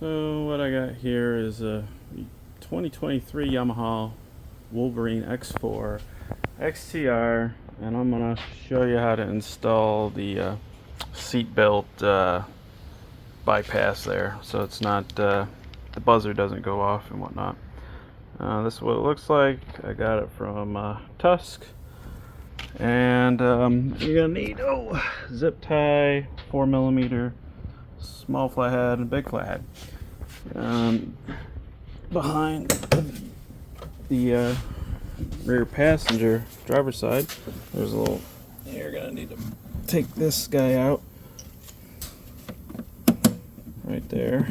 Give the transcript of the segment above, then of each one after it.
So what I got here is a 2023 Yamaha Wolverine X4 XTR, and I'm going to show you how to install the seat belt bypass there, so it's not the buzzer doesn't go off and whatnot. This is what it looks like. I got it from Tusk, and you're gonna need zip tie, 4mm, small flathead and big flathead. Behind the rear passenger driver's side, there's a little. You're gonna need to take this guy out right there.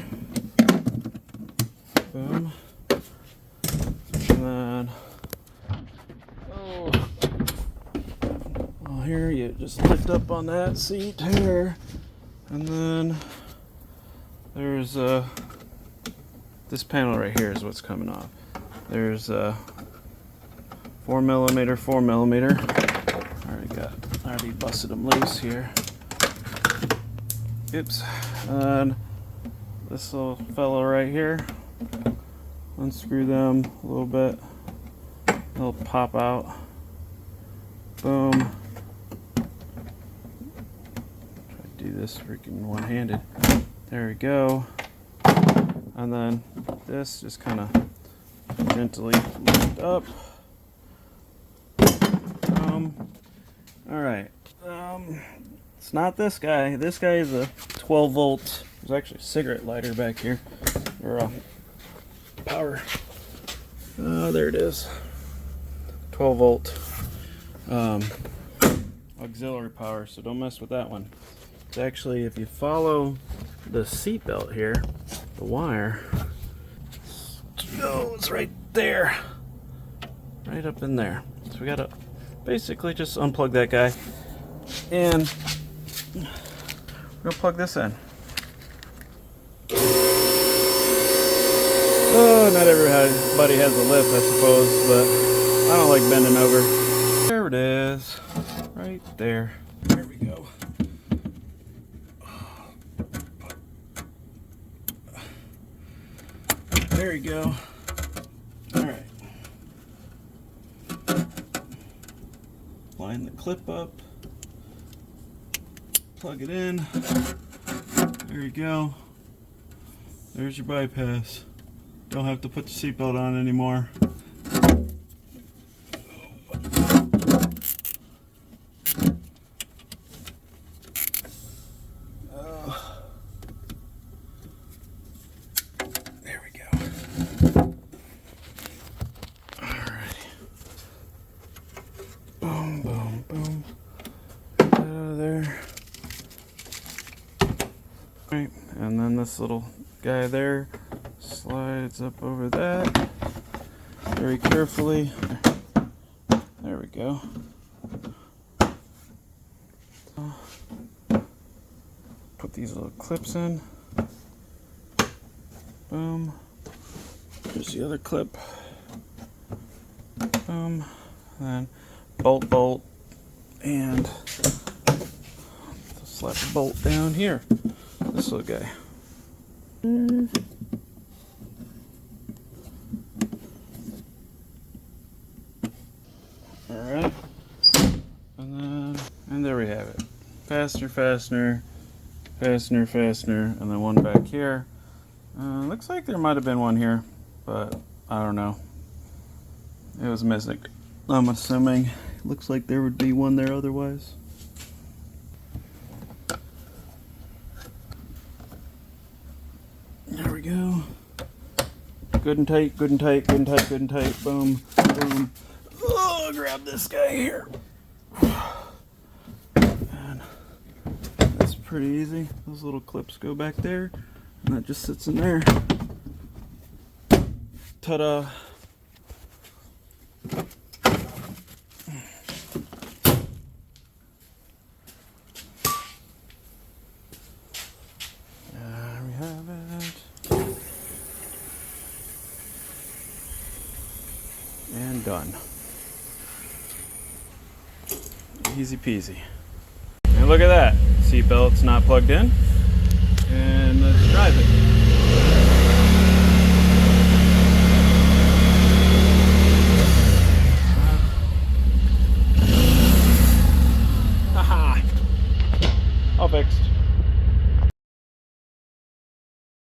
Boom. And then here you just lift up on that seat here, and then there's this panel right here is what's coming off. There's 4mm. I already busted them loose here. Oops. And this little fellow right here, unscrew them a little bit, they'll pop out. Boom. Try to do this freaking one-handed. There we go. And then this just kind of gently lift up. Alright. It's not this guy. This guy is a 12 volt. There's actually a cigarette lighter back here. Or a power. There it is. 12 volt auxiliary power, so don't mess with that one. It's actually, if you follow the seat belt here, the wire, it's right there, right up in there. So we gotta basically just unplug that guy, and we're gonna plug this in. Oh, not everybody has a lift, I suppose, but I don't like bending over. There it is, right there. There we go. There you go. Alright. Line the clip up. Plug it in. There you go. There's your bypass. Don't have to put the seatbelt on anymore. There we go. Alrighty. Boom, boom, boom. Get out of there. Right, and then this little guy there slides up over that very carefully. There we go. Put these little clips in. Boom. There's the other clip. Boom. And then bolt, and slap the bolt down here. This little guy. Alright. And there we have it. Fastener, and then one back here. Looks like there might have been one here, but I don't know. It was missing. I'm assuming. Looks like there would be one there otherwise. There we go. Good and tight, good and tight, good and tight, good and tight. Boom, boom. Oh, grab this guy here. And that's pretty easy. Those little clips go back there, and that just sits in there. Ta-da. There we have it. And done. Easy peasy. And look at that. Seatbelt's not plugged in. And let's drive it. All fixed.